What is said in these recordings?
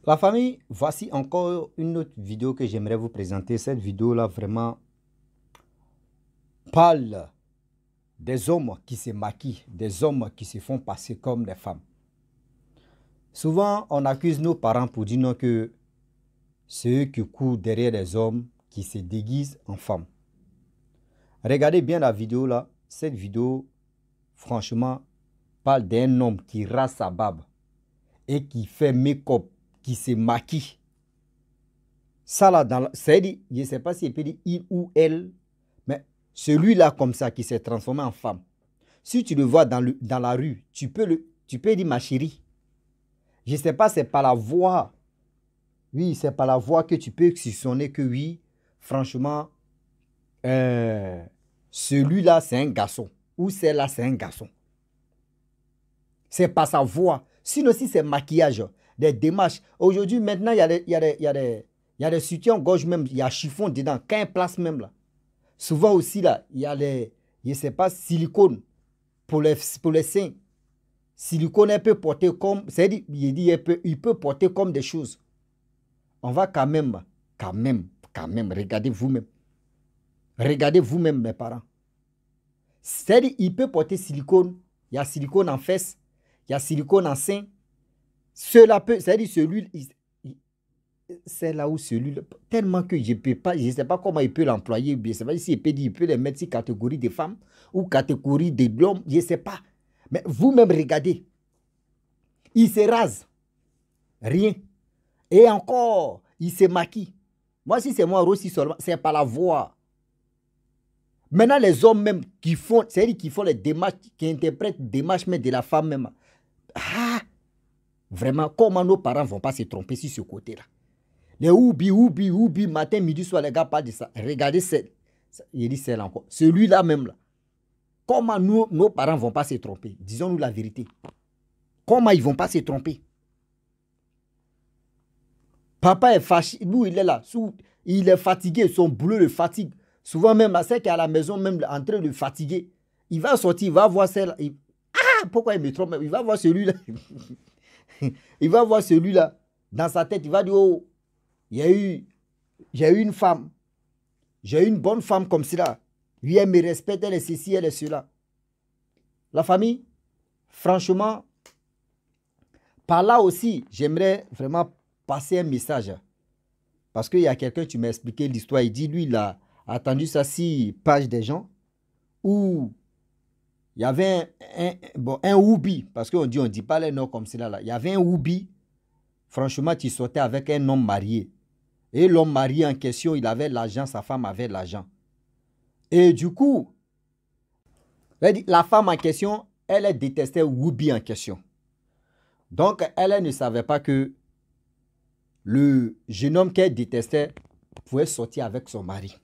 La famille, voici encore une autre vidéo que j'aimerais vous présenter. Cette vidéo-là vraiment parle des hommes qui se maquillent, des hommes qui se font passer comme des femmes. Souvent, on accuse nos parents pour dire non que c'est eux qui courent derrière des hommes qui se déguisent en femmes. Regardez bien la vidéo là. Cette vidéo, franchement, parle d'un homme qui rase sa barbe et qui fait make-up, qui se maquille. Ça là, c'est-à-dire, je ne sais pas si il peut dire il ou elle, mais celui-là comme ça qui s'est transformé en femme. Si tu le vois dans la rue, tu peux dire ma chérie. Je ne sais pas, c'est par la voix. Oui, c'est par la voix que tu peux soupçonner que oui, franchement, celui-là c'est un garçon. Ou celle-là c'est un garçon. C'est par sa voix. Sinon, si c'est maquillage, des démarches. Aujourd'hui, maintenant, il y a des soutiens-gorge même, il y a chiffon dedans, 15 places même là. Souvent aussi là, il y a les, je ne sais pas, silicone pour les seins. Silicone, elle peut porter comme, c'est-à-dire, il peut porter comme des choses. On va quand même, regardez vous-même. Regardez vous-même, mes parents. C'est-à-dire, il peut porter silicone. Il y a silicone en fesses. Il y a silicone en sein. Cela peut, c'est-à-dire celui, c'est là où celui-là, tellement que je ne peux pas, je ne sais pas comment il peut l'employer, je ne sais pas si il peut dire, il peut les mettre sur catégorie des femmes ou catégorie de l'homme, je ne sais pas. Mais vous-même regardez, il se rase, rien. Et encore, il se maquille. Moi, si c'est moi aussi seulement, c'est par la voix. Maintenant, les hommes même qui font, c'est-à-dire qui font les démarches, qui interprètent les démarches même de la femme même. Ah, vraiment, comment nos parents ne vont pas se tromper sur ce côté-là? Les oubi, matin, midi, soir, les gars parlent de ça. Regardez celle. Il dit celle encore. Celui-là même là. Comment nos parents ne vont pas se tromper? Disons-nous la vérité. Comment ils ne vont pas se tromper? Papa est fâché. Nous, il est là. Il est fatigué. Son boulot le fatigue. Souvent même, là, c'est qu'à la maison, même en train de le fatiguer. Il va sortir, il va voir celle. Ah, pourquoi il me trompe? Il va voir celui-là. Il va voir celui-là. Dans sa tête, il va dire, oh, j'ai eu une femme. J'ai eu une bonne femme comme cela. Lui, elle me respecte, elle est ceci, elle est cela. La famille, franchement, par là aussi, j'aimerais vraiment passer un message. Parce qu'il y a quelqu'un qui m'a expliqué l'histoire. Il dit, lui, il a attendu ça 6 pages des gens où il y avait un oubi. Parce qu'on dit, on ne dit pas les noms comme cela. Là. Il y avait un oubi, franchement, qui sortait avec un homme marié. Et l'homme marié en question, il avait l'argent, sa femme avait l'argent. Et du coup, la femme en question, elle détestait Woubi en question. Donc, elle ne savait pas que le jeune homme qu'elle détestait pouvait sortir avec son mari.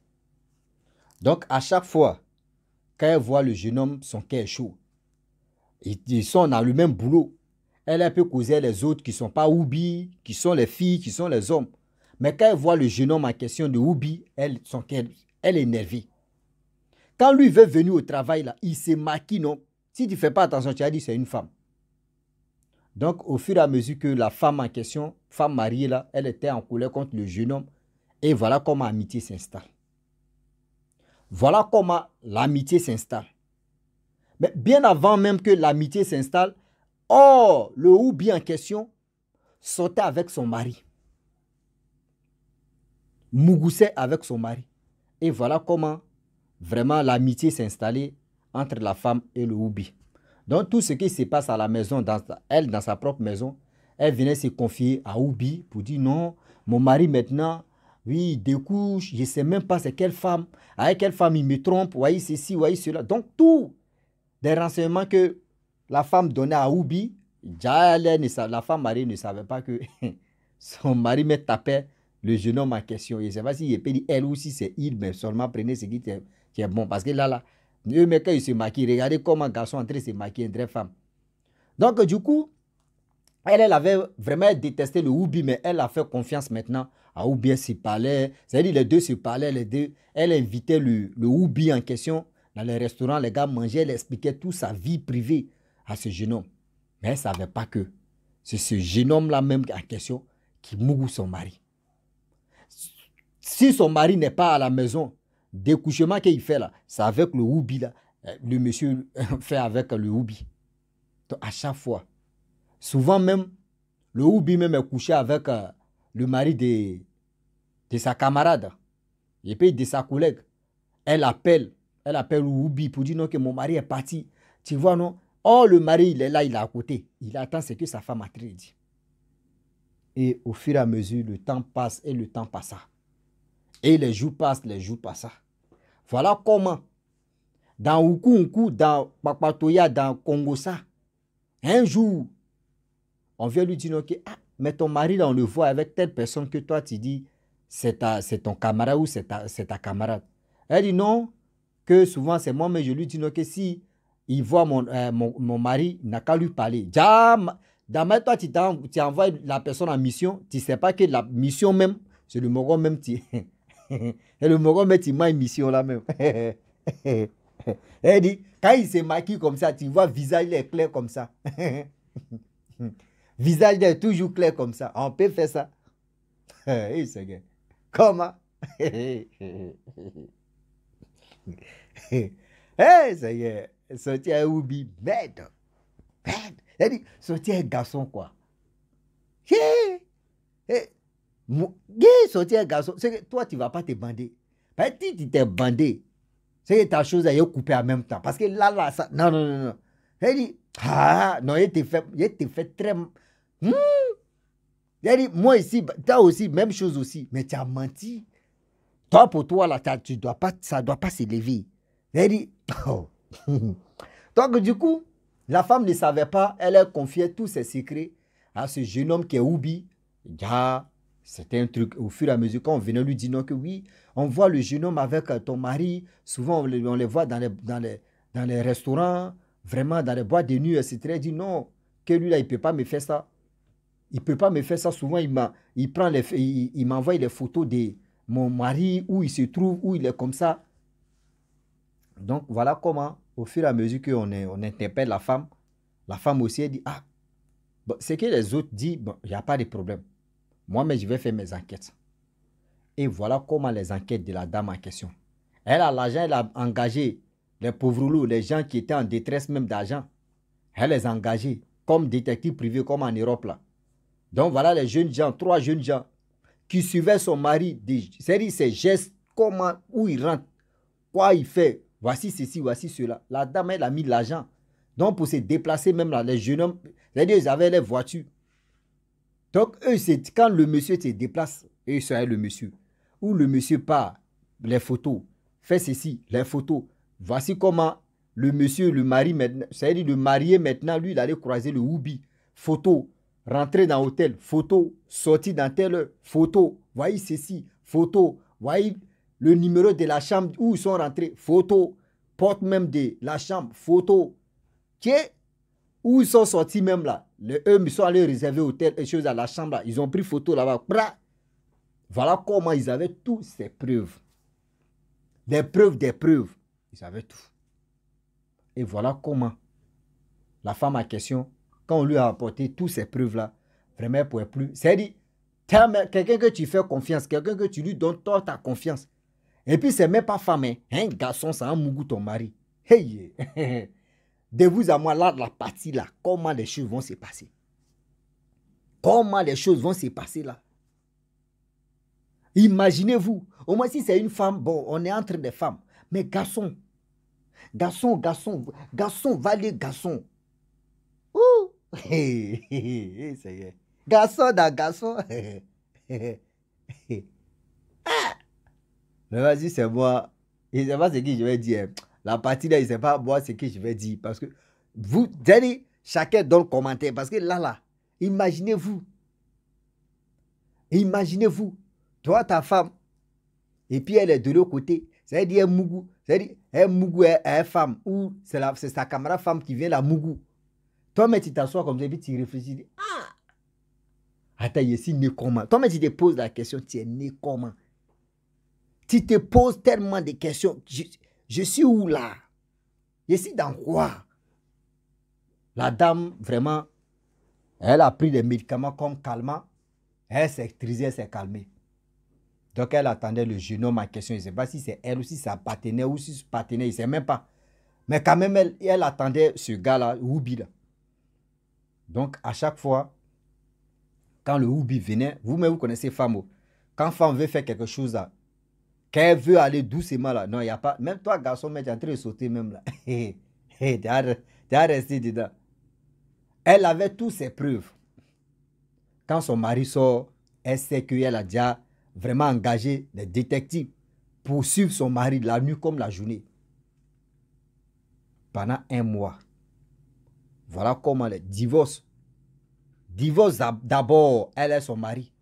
Donc, à chaque fois, quand elle voit le jeune homme, son cœur est chaud. Ils sont dans le même boulot. Elle peut causer les autres qui ne sont pas Woubi, qui sont les filles, qui sont les hommes. Mais quand elle voit le jeune homme en question de Woubi, elle est énervée. Quand lui veut venir au travail, là, il se maquille, non? Si tu ne fais pas attention, tu as dit c'est une femme. Donc, au fur et à mesure que la femme en question, femme mariée, là, elle était en colère contre le jeune homme. Et voilà comment l'amitié s'installe. Voilà comment l'amitié s'installe. Mais bien avant même que l'amitié s'installe, le Woubi en question sortait avec son mari. Mougoussait avec son mari. Et voilà comment vraiment l'amitié s'est installée entre la femme et le Woubi. Donc tout ce qui se passe à la maison, dans sa propre maison, elle venait se confier à Woubi pour dire non, mon mari maintenant, oui, il découche, je ne sais même pas c'est quelle femme, avec quelle femme il me trompe, voyez ceci, voyez cela. Donc tout des renseignements que la femme donnait à Woubi, la femme mariée ne savait pas que son mari me tapait le jeune homme en question. Je ne sais pas si il peut dire elle ou si c'est il, mais seulement prenez ce qui est bon. Parce que là, le mec, quand il se maquille, regardez comment un garçon en train de se maquiller, une vraie femme. Donc, du coup, elle avait vraiment détesté le Woubi, mais elle a fait confiance maintenant à Woubi. Elle se parlait, c'est-à-dire les deux se parlaient, les deux. Elle invitait le Woubi en question dans les restaurants, les gars mangeaient, elle expliquait toute sa vie privée à ce jeune homme. Mais elle ne savait pas que c'est ce jeune homme-là même en question qui mougou son mari. Si son mari n'est pas à la maison, découchement qu'il fait là, c'est avec le houbi là. Le monsieur fait avec le houbi. Donc à chaque fois, souvent même, le houbi même est couché avec le mari de sa camarade. Et puis de sa collègue. Elle appelle le houbi pour dire non que mon mari est parti. Tu vois non? Oh, le mari il est là, il est à côté. Il attend ce que sa femme a dit. Et au fur et à mesure, le temps passe et le temps passa. Et les jours passent. Voilà comment, dans Oukou, dans Papatoya, dans Congosa, un jour, on vient lui dire, okay, ah, mais ton mari, là, on le voit avec telle personne que toi, tu dis, c'est ton camarade ou c'est ta camarade. Elle dit non, que souvent c'est moi, mais je lui dis non, que si il voit mon mari, il n'a qu'à lui parler. D'abord, toi, tu envoies la personne en mission, tu ne sais pas que la mission même, c'est le Moron même. Et le Moron même, tu m'as une mission là même. Elle dit, quand il s'est maquillé comme ça, tu vois, visage il est clair comme ça. Visage il est toujours clair comme ça. On peut faire ça. Comment? Ça y est, sorti un oubi, bête. Elle dit, sorti un garçon quoi. Sorti un garçon, c'est que toi tu vas pas te bander. Parce que si tu t'es bandé, c'est que ta chose est coupée en même temps. Parce que là, ça, non. Elle dit, non, il te fait très... Elle dit, moi ici, tu as aussi, même chose aussi, mais tu as menti. Toi, pour toi, là, ça ne doit pas s'élever. Elle dit, oh. Donc, du coup, la femme ne savait pas, elle a confié tous ses secrets à ce jeune homme qui est Oubi. C'était un truc, au fur et à mesure, quand on venait lui dire non, que oui, on voit le jeune homme avec ton mari, souvent on les voit dans les restaurants, vraiment dans les boîtes de nuit, etc. Il dit non, que lui là, il ne peut pas me faire ça. Il ne peut pas me faire ça. Souvent, il m'envoie les photos de mon mari, où il se trouve, où il est comme ça. Donc, voilà comment, au fur et à mesure qu'on interpelle la femme aussi, elle dit, ah, bon, ce que les autres disent, bon, il n'y a pas de problème. Moi, mais je vais faire mes enquêtes. Et voilà comment les enquêtes de la dame en question. Elle a l'argent, elle a engagé les pauvres loups, les gens qui étaient en détresse même d'argent. Elle les a engagés comme détectives privés, comme en Europe là. Donc voilà les jeunes gens, 3 jeunes gens qui suivaient son mari, c'est-à-dire ses gestes, comment, où il rentre, quoi il fait, voici ceci, voici cela. La dame, elle a mis l'argent. Donc pour se déplacer même là, les jeunes hommes, c'est-à-dire ils avaient les voitures. Donc eux, c'est quand le monsieur se déplace, eux, c'est le monsieur. Ou le monsieur part, les photos, fait ceci, les photos. Voici comment le monsieur, le mari, c'est-à-dire le marié maintenant, lui, il allait croiser le houbi. Photo, rentrer dans l'hôtel, photo, sortir dans telle heure, photo, voyez ceci, photo, voyez le numéro de la chambre où ils sont rentrés, photo, porte même de la chambre, photo, où ils sont sortis même là. Eux, ils sont allés réserver l'hôtel et choses à la chambre là. Ils ont pris photo là-bas. Voilà comment ils avaient toutes ces preuves. Des preuves. Ils avaient tout. Et voilà comment la femme en question, quand on lui a apporté toutes ces preuves-là, vraiment, elle ne pouvait plus. C'est-à-dire, quelqu'un que tu fais confiance, quelqu'un que tu lui donnes ta confiance. Et puis, c'est même pas femme, hein. Un garçon, ça a mougou ton mari. Hey! De vous à moi, là, la partie là, comment les choses vont se passer. Comment les choses vont se passer là. Imaginez-vous, au moins si c'est une femme, bon, on est entre des femmes. Mais garçon, valez garçon. Ouh! Ça y est. Garçon dans garçon. Mais vas-y, c'est moi. Et c'est pas ce que je vais dire. La partie là, il ne sait pas moi ce que je vais dire. Parce que vous, chacun donne le commentaire. Parce que là, imaginez-vous. Toi, ta femme, et puis elle est de l'autre côté. C'est-à-dire Mougou. C'est-à-dire Mougou est femme. Ou c'est sa camarade femme qui vient la Mougou. Toi, mais tu t'assois comme ça, et puis tu réfléchis. Tu dis, ah! Attends, ici, né comment? Toi, mais tu te poses la question, tu es né comment? Tu te poses tellement de questions. Je suis où là? Je suis dans quoi? La dame, vraiment, elle a pris des médicaments comme calmant. Elle s'est électrisée, elle s'est calmée. Donc, elle attendait le jeune homme en question. Je ne sais pas si c'est elle ou si c'est sa partenaire ou si c'est partenaire, il ne sait même pas. Mais quand même, elle attendait ce gars-là, Woubi là. Donc, à chaque fois, quand le Woubi venait, vous-même, vous connaissez femme. Quand femme veut faire quelque chose là, qu'elle veut aller doucement là, non, il n'y a pas. Même toi, garçon, tu es en train de sauter même là. Tu as resté dedans. Elle avait toutes ses preuves. Quand son mari sort, elle sait qu'elle a déjà vraiment engagé des détectives pour suivre son mari la nuit comme la journée. Pendant 1 mois. Voilà comment les divorces. Divorce d'abord, elle et son mari.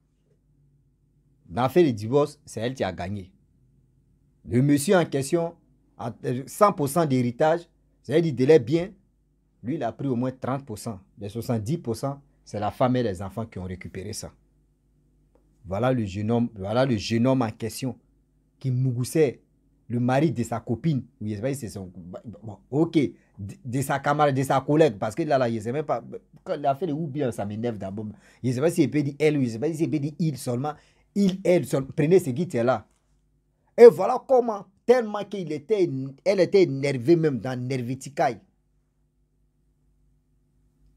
Dans l'affaire de divorce, c'est elle qui a gagné. Le monsieur en question, 100% d'héritage, c'est-à-dire qu'il délai bien, lui, il a pris au moins 30%. Les 70%, c'est la femme et les enfants qui ont récupéré ça. Voilà le jeune homme en question qui mougoussait le mari de sa copine. Oui, c'est son. Bon, ok, de sa camarade, de sa collègue, parce que là, il ne sait même pas. Quand il a fait le ou bien, ça m'énerve d'abord. Il ne sait pas s'il peut dire elle ou il ne sait pas s'il peut dire il seulement. Il, elle, prenez ce qui était là. Et voilà comment, tellement elle était énervée même dans Nerveticaille.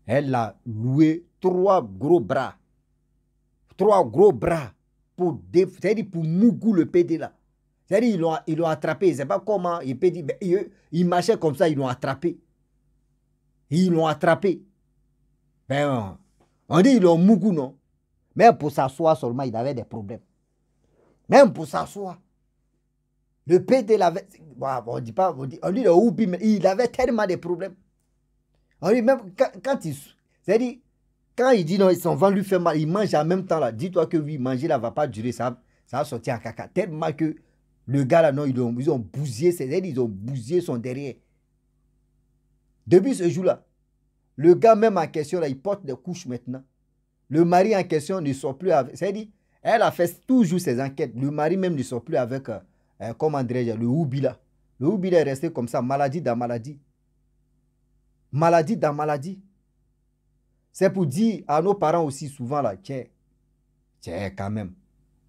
Elle a loué 3 gros bras. 3 gros bras pour, c'est-à-dire pour Mougou le PD là. C'est-à-dire ils l'ont attrapé. Je ne sais pas comment. Il marchait comme ça, ils l'ont attrapé. Ils l'ont attrapé. Ben, on dit ils l'ont Mougou, non? Même pour s'asseoir seulement, il avait des problèmes. Même pour s'asseoir. Le PD l'avait. On dit pas. On dit le Oubi, mais il avait tellement de problèmes. On dit même quand il. C'est-à-dire, quand il dit non, son ventre lui fait mal, il mange en même temps là. Dis-toi que oui, manger là ne va pas durer, ça va sortir en caca. Tellement que le gars là, non, ils ont bousillé ses ailes, ils ont bousillé son derrière. Depuis ce jour-là, le gars même en question là, il porte des couches maintenant. Le mari en question ne sort plus avec. C'est-à-dire, elle a fait toujours ses enquêtes. Le mari même ne sort plus avec, comment dirais-je, le Oubi là. Le Oubi là est resté comme ça, maladie dans maladie. Maladie dans maladie. C'est pour dire à nos parents aussi souvent là, tiens, quand même.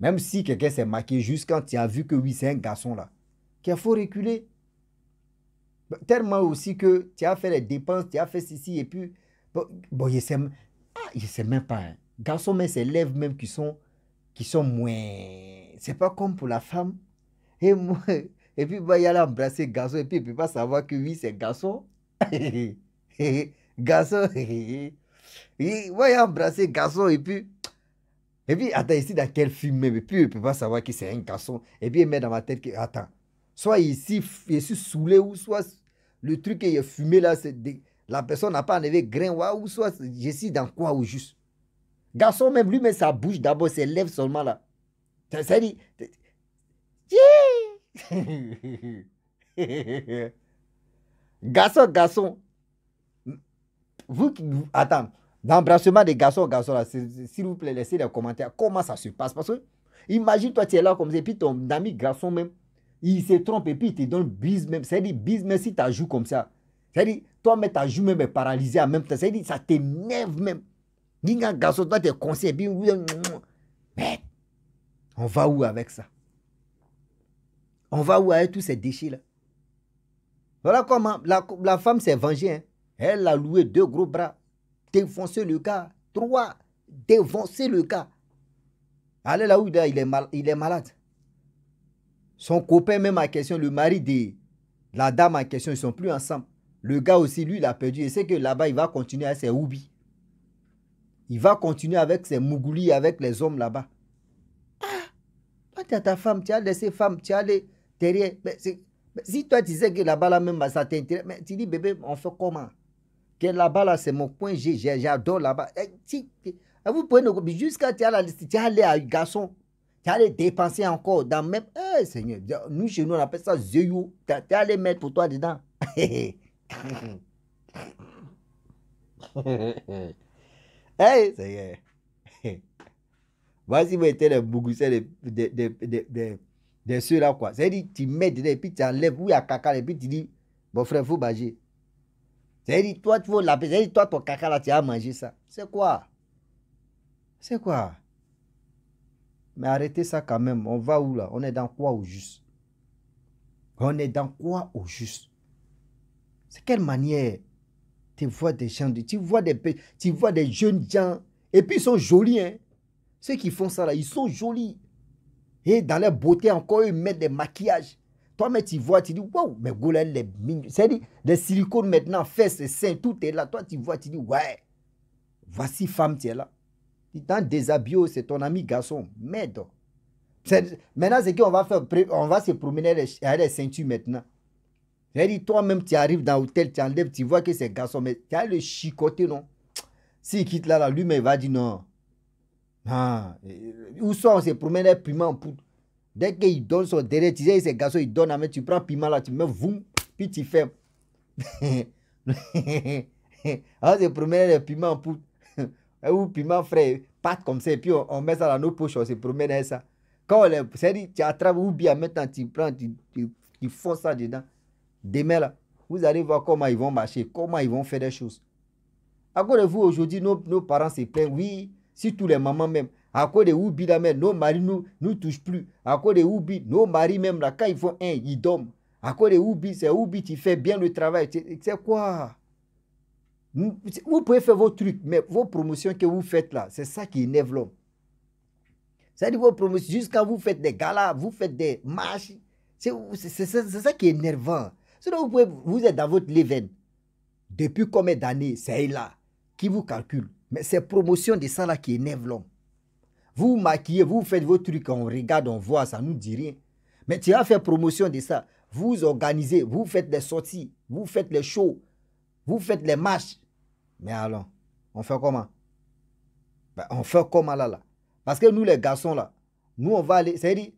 Même si quelqu'un s'est maquillé juste quand tu as vu que oui, c'est un garçon là, qu'il faut reculer. Tellement aussi que tu as fait les dépenses, tu as fait ceci et puis, bon il sait même pas. Hein. Garçon, mais ses lèvres même qui sont moins. C'est pas comme pour la femme. Et, moi, et puis, il y a embrasser garçon et puis il ne peut pas savoir que oui, c'est garçon. Garçon. Il va embrasser garçon et puis, attends, ici dans quel film même, et puis il ne peut pas savoir que c'est un garçon. Et puis il met dans ma tête que, attends, soit ici, je suis saoulé, ou soit le truc qui est fumé là, la personne n'a pas enlevé grain, ou soit je suis dans quoi ou juste. Garçon même, lui met sa bouche d'abord, ses lèvres seulement là. Ça dit, garçon. Attends. D'embrassement des garçons, là, s'il vous plaît, laissez les commentaires. Comment ça se passe? Parce que, imagine, toi, tu es là comme ça, et puis ton ami garçon même, il se trompe, et puis il te donne bise même. C'est-à-dire, bise même si tu joues comme ça. C'est-à-dire, toi, mais ta joue même est paralysée en même temps. C'est-à-dire, ça t'énerve même. Dis, un garçon, toi, tu es conscient, et puis, mais, on va où avec ça? On va où avec tous ces déchets-là? Voilà comment la femme s'est vengée. Hein. Elle a loué 2 gros bras. Défoncer le gars. 3, défoncer le gars. Allez là où il est malade. Son copain même en question, le mari de la dame en question, ils ne sont plus ensemble. Le gars aussi, lui, il a perdu. Il sait que là-bas, il va continuer avec ses oubis. Il va continuer avec ses mougoulis, avec les hommes là-bas. Ah, toi, tu as ta femme, tu as laissé femme, tu as les derrière. Mais si toi, tu sais que là-bas, là même, ça t'intéresse, mais tu dis, bébé, on fait comment? Que là-bas, là, c'est mon point, j'adore là-bas. Vous pouvez jusqu'à tu as aller à un garçon, tu as aller dépenser encore dans même. Seigneur, nous, chez nous, on appelle ça zéyo. Tu as aller mettre pour toi dedans. Seigneur. Voici où étaient les bougoussets de ceux-là, quoi. C'est-à-dire, tu mets dedans et puis tu enlèves, où il y a caca, et puis tu dis, bon frère, il faut bager. C'est-à-dire, toi, tu veux laver. C'est-à-dire, toi, ton caca là, tu as mangé ça. C'est quoi? C'est quoi? Mais arrêtez ça quand même. On va où là? On est dans quoi au juste? On est dans quoi au juste? C'est quelle manière tu vois des gens, tu vois des jeunes gens, et puis ils sont jolis, hein? Ceux qui font ça là, ils sont jolis. Et dans leur beauté encore, ils mettent des maquillages. Toi, mais tu vois, tu dis, waouh, mais Golan, les mignons. C'est-à-dire, les silicones maintenant, fesses, seins, tout est là. Toi, tu vois, tu dis, ouais, voici femme, tu es là. Dans déshabillé, c'est ton ami garçon. Merde. Maintenant, c'est qu'on va faire, on va se promener avec les ceintures maintenant. C'est-à-dire, toi-même, tu arrives dans l'hôtel, tu enlèves, tu vois que c'est garçon, mais tu as le chicoté, non? S'il quitte là, lui-même, il va dire non. Ah, où soit on se promène avec piment en poudre. Dès qu'il donne son derrière, tu sais, ces garçons, ils donnent à main, tu prends piment là, tu mets voum, puis tu fermes. On se promène avec piment en poudre. Ou piment frais, pâte comme ça, et puis on met ça dans nos poches, on se promène avec ça. Quand on les, c'est-à-dire, tu attrapes ou bien maintenant, tu prends, tu fonces ça dedans. Demain là, vous allez voir comment ils vont marcher, comment ils vont faire des choses. À cause de vous, aujourd'hui, nos parents se plaignent, oui, surtout les mamans même. À cause de Oubi, là même, nos maris nous touchent plus. À cause de Oubi, nos maris même, là, quand ils font un, ils dorment. À cause de Oubi, c'est Oubi qui fait bien le travail. C'est quoi? Vous pouvez faire vos trucs, mais vos promotions que vous faites là, c'est ça qui énerve l'homme. C'est-à-dire vos promotions, jusqu'à vous faites des galas, vous faites des marches. C'est ça qui est énervant. Sinon, vous êtes dans votre leven. Depuis combien d'années, c'est là qui vous calcule. Mais c'est promotion de ça là qui énerve l'homme. Vous maquillez, vous faites vos trucs, on regarde, on voit, ça nous dit rien. Mais tu as fait promotion de ça. Vous organisez, vous faites des sorties, vous faites les shows, vous faites les marches. Mais alors, on fait comment? Ben, on fait comment là? Parce que nous les garçons là, nous on va aller, c'est-à-dire,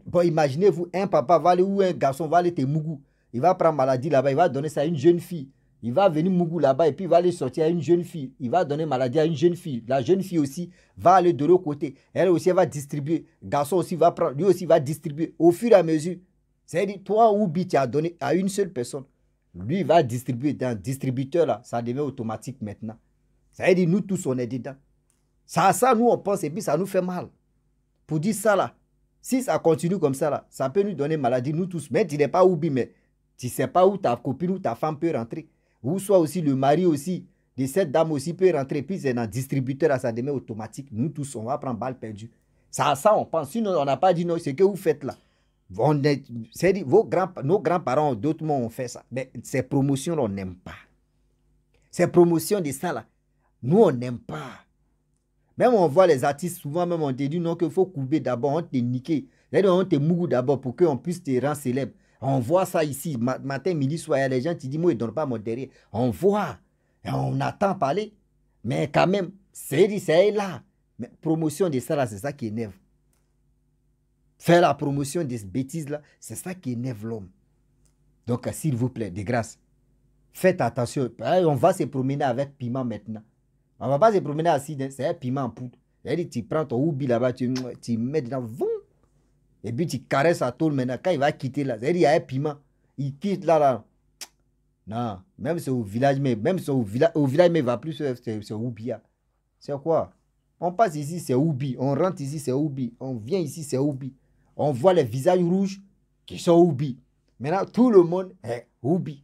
bon, imaginez-vous, un papa va aller ou un garçon va aller te Mougou. Il va prendre maladie là-bas, il va donner ça à une jeune fille. Il va venir Mougou là-bas et puis il va aller sortir à une jeune fille. Il va donner maladie à une jeune fille. La jeune fille aussi va aller de l'autre côté. Elle aussi elle va distribuer. Garçon aussi va prendre, lui aussi va distribuer au fur et à mesure. C'est-à-dire, toi, Oubi, tu as donné à une seule personne. Lui, il va distribuer dans le distributeur là. Ça devient automatique maintenant. C'est-à-dire, nous tous, on est dedans. Ça, nous, on pense et puis ça nous fait mal. Pour dire ça là, si ça continue comme ça là, ça peut nous donner maladie, nous tous. Mais tu n'es pas Oubi, mais tu ne sais pas où ta copine ou ta femme peut rentrer. Ou soit aussi le mari aussi de cette dame aussi peut rentrer. Puis c'est dans le distributeur, ça devient automatique. Nous tous, on va prendre balle perdue. Ça, on pense. Sinon, on n'a pas dit non, ce que vous faites là. C'est-à-dire, nos grands-parents, d'autres ont fait ça. Mais ces promotions-là, on n'aime pas. Ces promotions de ça là, nous, on n'aime pas. Même on voit les artistes, souvent même on te dit non, qu'il faut couper d'abord, on te niquer. On te mougou d'abord pour qu'on puisse te rendre célèbre. On voit ça ici, matin, midi, soir, les gens, tu dis, moi, ils ne donnent pas mon derrière. On voit, et on attend parler. Mais quand même, c'est là. Mais promotion de ça, là, c'est ça qui énerve. Faire la promotion des bêtises, là, c'est ça qui énerve l'homme. Donc, s'il vous plaît, de grâce, faites attention. On va se promener avec piment maintenant. On ne va pas se promener assis, c'est un piment en poudre. C'est-à-dire, tu prends ton oubi là-bas, tu mets dedans, voum, et puis tu caresses à tout maintenant. Quand il va quitter là, c'est-à-dire il y a un piment. Il quitte là. Non, même c'est au village, même c'est au village, mais il va plus, c'est Oubia. C'est quoi? On passe ici, c'est Oubi. On rentre ici, c'est Oubi. On vient ici, c'est Oubi. On voit les visages rouges qui sont Oubi. Maintenant, tout le monde est Oubi.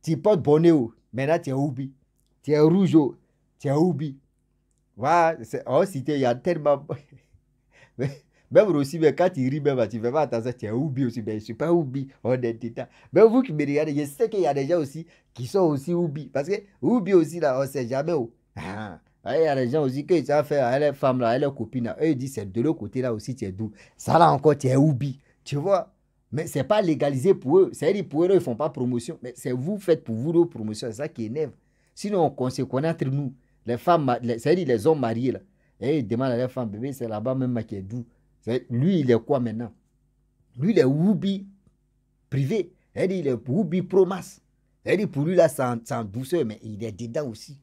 Tu portes bonnet, maintenant tu es Oubi. Tu es rouge, tu es Oubi. Voilà, oh, il y a tellement... Même aussi, mais quand tu ris, même, tu ne fais pas attention, tu es Oubi aussi. Mais je ne suis pas Oubi, on est dedans. Mais vous qui me regardez, je sais qu'il y a des gens aussi qui sont aussi Oubi. Parce que Oubi aussi, là, on ne sait jamais où. Ah, il y a des gens aussi qui savent faire, elle est femme, là, elle est copine. Là. Eux, ils disent, c'est de l'autre côté, là aussi, tu es doux. Ça, là encore, tu es Oubi. Tu vois? Mais ce n'est pas légalisé pour eux. C'est-à-dire, pour eux, ils ne font pas promotion. Mais c'est vous faites pour vous, nos promotions. C'est ça qui énerve. Sinon, on se connaît entre nous. Les femmes, c'est-à-dire les hommes mariés, là. Et ils demandent à leur femme, bébé, c'est là-bas même qui est doux. Lui, il est quoi maintenant? Lui, il est Woubi privé. Il est Woubi pro-masse. Pour lui, là, c'est douceur, mais il est dedans aussi.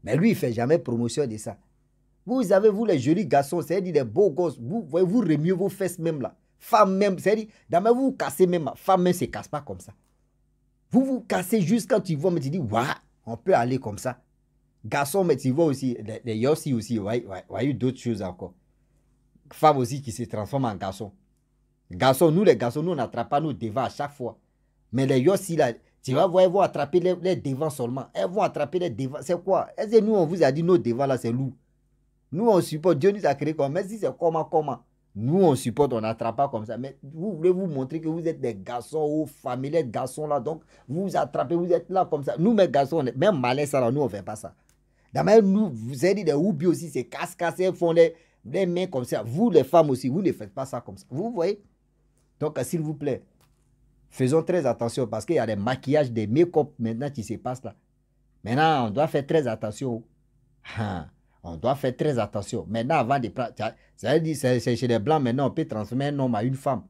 Mais lui, il ne fait jamais promotion de ça. Vous avez, vous, les jolis garçons, c'est-à-dire les beaux gosses, vous remuez vos fesses même là. Femme même, c'est-à-dire, vous vous cassez même. Femme même ne se casse pas comme ça. Vous vous cassez juste quand tu vois, mais tu dis, waouh, on peut aller comme ça. Garçon, mais tu vois aussi, les yossi aussi, voyez d'autres choses encore. femmes aussi qui se transforment en garçons. Garçons, nous les garçons, nous on n'attrape pas nos devants à chaque fois. Mais les yossi là, tu vas voir, elles vont attraper les devants seulement. Elles vont attraper les devants. C'est quoi? Est-ce que nous on vous a dit nos devants là c'est lourd? Nous on supporte, Dieu nous a créé comme ça. Mais si c'est comment? Nous on supporte, on n'attrape pas comme ça. Mais vous voulez vous montrer que vous êtes des garçons ou familiers de garçons là. Donc vous attrapez, vous êtes là comme ça. Nous mes garçons, même malin ça là, nous on fait pas ça. D'ailleurs, nous, vous avez dit des oubis aussi, c'est casse-casse, elles font les mains comme ça. Vous les femmes aussi, vous ne faites pas ça comme ça. Vous voyez? Donc, s'il vous plaît, faisons très attention parce qu'il y a des maquillages, des make-up maintenant qui se passent là. Maintenant, on doit faire très attention. On doit faire très attention. Maintenant, avant de prendre, ça veut dire c'est chez les blancs, maintenant, on peut transformer un homme à une femme.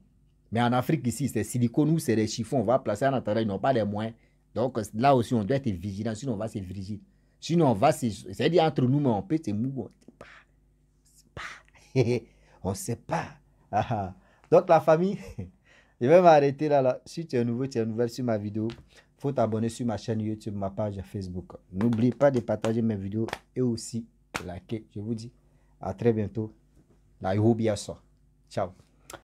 Mais en Afrique, ici, c'est silicone ou c'est des chiffons. On va placer en attendant, ils n'ont pas les moyens. Donc, là aussi, on doit être vigilant, sinon on va se virgile. Sinon, on va se... C'est-à-dire, entre nous, mais on peut se mouvoir. On ne sait pas. Donc, la famille, je vais m'arrêter là. Si tu es nouveau, tu es nouvelle sur ma vidéo, il faut t'abonner sur ma chaîne YouTube, ma page Facebook. N'oublie pas de partager mes vidéos et aussi liker. Je vous dis à très bientôt. La Ciao.